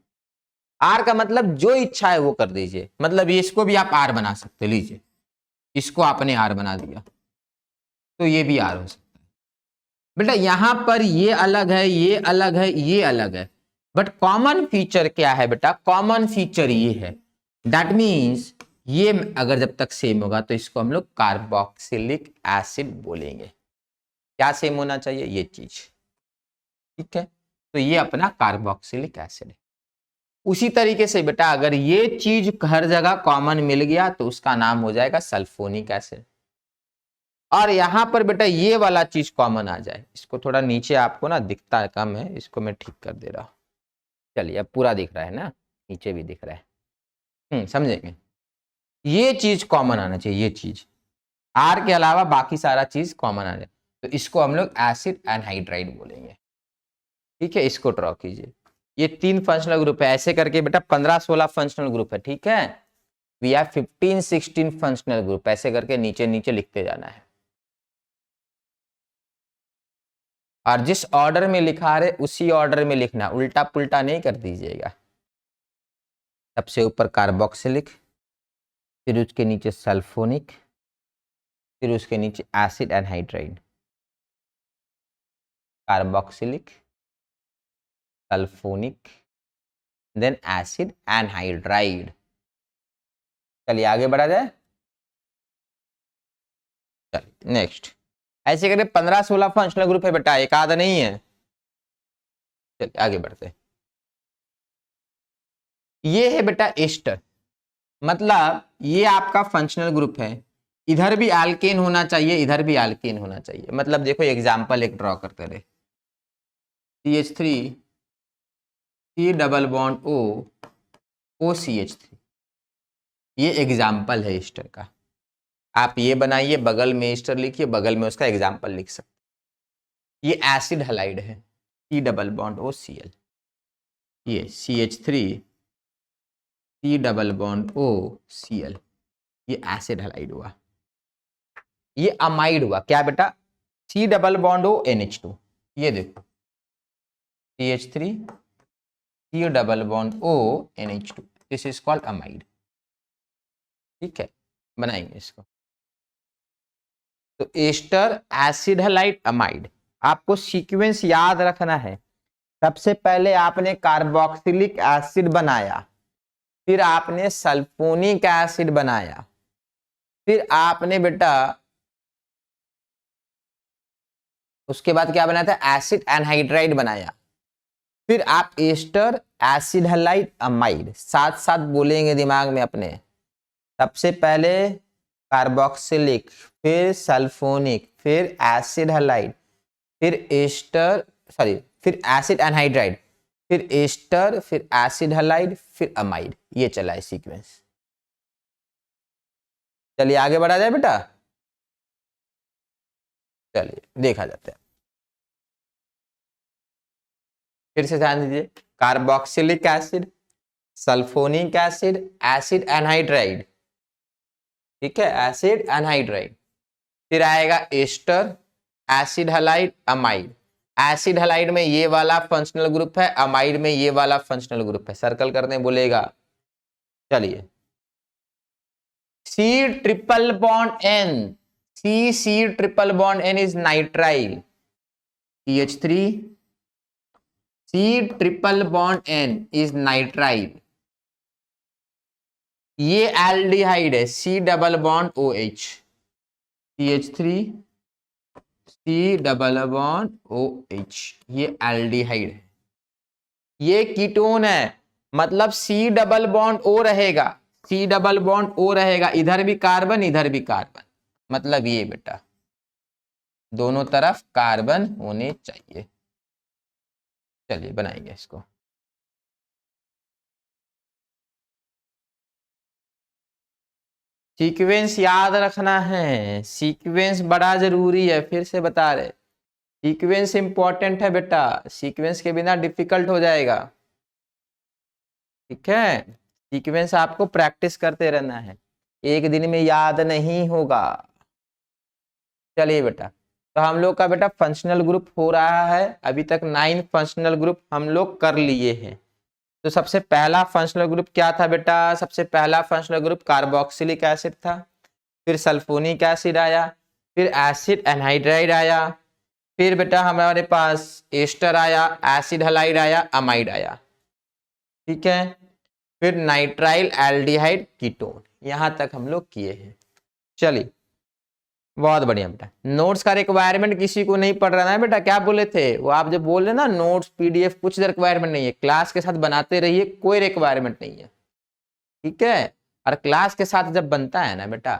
R का मतलब जो इच्छा है वो कर दीजिए, मतलब ये इसको भी आप R बना सकते, लीजिए इसको आपने R बना दिया तो ये भी R हो सकता है। बेटा यहां पर ये अलग है, ये अलग है, ये अलग है, बट कॉमन फीचर क्या है बेटा, कॉमन फीचर ये है, दैट मीन्स ये अगर जब तक सेम होगा तो इसको हम लोग कार्बोक्सिलिक एसिड बोलेंगे। क्या सेम होना चाहिए, ये चीज, ठीक है, तो ये अपना कार्बोक्सिलिक एसिड है। उसी तरीके से बेटा अगर ये चीज हर जगह कॉमन मिल गया तो उसका नाम हो जाएगा सल्फोनिक एसिड। और यहां पर बेटा ये वाला चीज कॉमन आ जाए, इसको थोड़ा नीचे आपको ना दिखता है कम है, इसको मैं ठीक कर दे रहा हूं। चलिए अब पूरा दिख रहा है ना, नीचे भी दिख रहा है, समझेंगे। ये चीज कॉमन आना चाहिए, ये चीज आर के अलावा बाकी सारा चीज कॉमन आ जाए तो इसको हम लोग एसिड एनहाइड्राइड बोलेंगे। ठीक है, इसको ड्रॉ कीजिए। ये 3 फंक्शनल ग्रुप है, ऐसे करके बेटा 15-16 फंक्शनल ग्रुप है। ठीक है, वी हैव 15-16 फंक्शनल ग्रुप, ऐसे करके नीचे नीचे लिखते जाना है। और जिस ऑर्डर में लिखा रहे उसी ऑर्डर में लिखना, उल्टा पुल्टा नहीं कर दीजिएगा। सबसे ऊपर कार्बोक्सिलिक, फिर उसके नीचे सल्फोनिक, फिर उसके नीचे acid anhydride, carboxylic, sulphonic, then acid anhydride. चलिए आगे बढ़ा जाए। चलिए नेक्स्ट, ऐसे करके 15-16 फंक्शनल ग्रुप है बेटा, एक आधा नहीं है। चलिए आगे बढ़ते हैं। ये है बेटा एस्टर, मतलब ये आपका फंक्शनल ग्रुप है, इधर भी एल्केन होना चाहिए, इधर भी एल्केन होना चाहिए। मतलब देखो एग्जाम्पल एक ड्रॉ करते रहे, CH3 C double bond O CH3, ये एग्जाम्पल है ईस्टर का। आप ये बनाइए, बगल में ईस्टर लिखिए, बगल में उसका एग्जाम्पल लिख सकते। ये एसिड हलाइड है, C डबल बॉन्ड OCl, ये CH3 C double bond OCl, ये एसिड हलाइड हुआ। ये अमाइड हुआ क्या बेटा, C डबल बॉन्ड ONH2, ये देखो CH3 C double bond ONH2, this is called amide. ठीक है, बनाएंगे इसको। तो एस्टर एसिड हलाइड अमाइड, आपको सीक्वेंस याद रखना है। सबसे पहले आपने कार्बोक्सिलिक एसिड बनाया, फिर आपने सल्फोनिक एसिड बनाया, फिर आपने बेटा उसके बाद क्या बनाया था, एसिड एनहाइड्राइड बनाया, फिर आप एस्टर एसिड हलाइड अमाइड साथ साथ बोलेंगे दिमाग में अपने। सबसे पहले कार्बोक्सिलिक, फिर सल्फोनिक, फिर एसिड हलाइड, फिर एस्टर फिर एसिड एनहाइड्राइड, फिर एस्टर, फिर एसिड हलाइड, फिर अमाइड। ये चला है सीक्वेंस। चलिए आगे बढ़ा जाए बेटा, चलिए देखा जाता है। फिर से ध्यान दीजिए, carboxylic acid, sulphonic acid, acid anhydride, ठीक है, एसिड एनहाइड्राइड, फिर आएगा ester, acid halide, amide. Acid halide में ये वाला फंक्शनल ग्रुप है, अमाइड में ये वाला फंक्शनल ग्रुप है। सर्कल करने बोलेगा। चलिए C triple bond N, C triple bond N is nitrile, CH3 C triple bond N is nitrile. ये एल्डिहाइड है, C double bond OH, CH3 C double bond OH, ये एल्डिहाइड है। ये ketone है, मतलब C डबल बॉन्ड O रहेगा, C double bond O रहेगा, इधर भी कार्बन इधर भी कार्बन, मतलब ये बेटा दोनों तरफ कार्बन होने चाहिए। चलिए बनाएंगे इसको। सीक्वेंस याद रखना है, सीक्वेंस बड़ा जरूरी है, फिर से बता रहे सीक्वेंस इंपॉर्टेंट है बेटा, सीक्वेंस के बिना डिफिकल्ट हो जाएगा। ठीक है, सीक्वेंस आपको प्रैक्टिस करते रहना है, एक दिन में याद नहीं होगा। चलिए बेटा, तो हम लोग का बेटा फंक्शनल ग्रुप हो रहा है, अभी तक 9 फंक्शनल ग्रुप हम लोग कर लिए हैं। तो सबसे पहला फंक्शनल ग्रुप क्या था बेटा, सबसे पहला फंक्शनल ग्रुप कार्बोक्सिलिक एसिड था, फिर सल्फोनिक एसिड आया, फिर एसिड एनहाइड्राइड आया, फिर बेटा हमारे पास एस्टर आया, एसिड हलाइड आया, अमाइड आया। ठीक है, फिर नाइट्राइल एल्डिहाइड कीटोन, यहां तक हम लोग किए हैं। चलिए बहुत बढ़िया बेटा। नोट्स का रिक्वायरमेंट किसी को नहीं पड़ रहा है बेटा, क्या बोले थे वो, आप जब बोल रहे ना नोट्स PDF कुछ रिक्वायरमेंट नहीं है, क्लास के साथ बनाते रहिए, कोई रिक्वायरमेंट नहीं है। ठीक है, और क्लास के साथ जब बनता है ना बेटा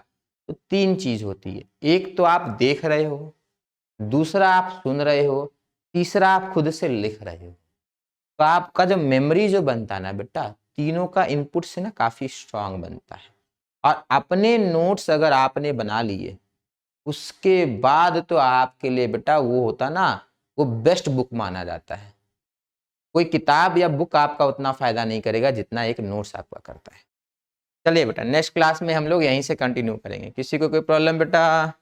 तो 3 चीज होती है, एक तो आप देख रहे हो, दूसरा आप सुन रहे हो, तीसरा आप खुद से लिख रहे हो। तो आपका जो मेमोरी जो बनता है ना बेटा, तीनों का इनपुट से ना काफी स्ट्रांग बनता है। और अपने नोट्स अगर आपने बना लिए उसके बाद तो आपके लिए बेटा वो होता ना, वो बेस्ट बुक माना जाता है। कोई किताब या बुक आपका उतना फायदा नहीं करेगा जितना एक नोट्स आपका करता है। चलिए बेटा नेक्स्ट क्लास में हम लोग यहीं से कंटिन्यू करेंगे। किसी को कोई प्रॉब्लम बेटा?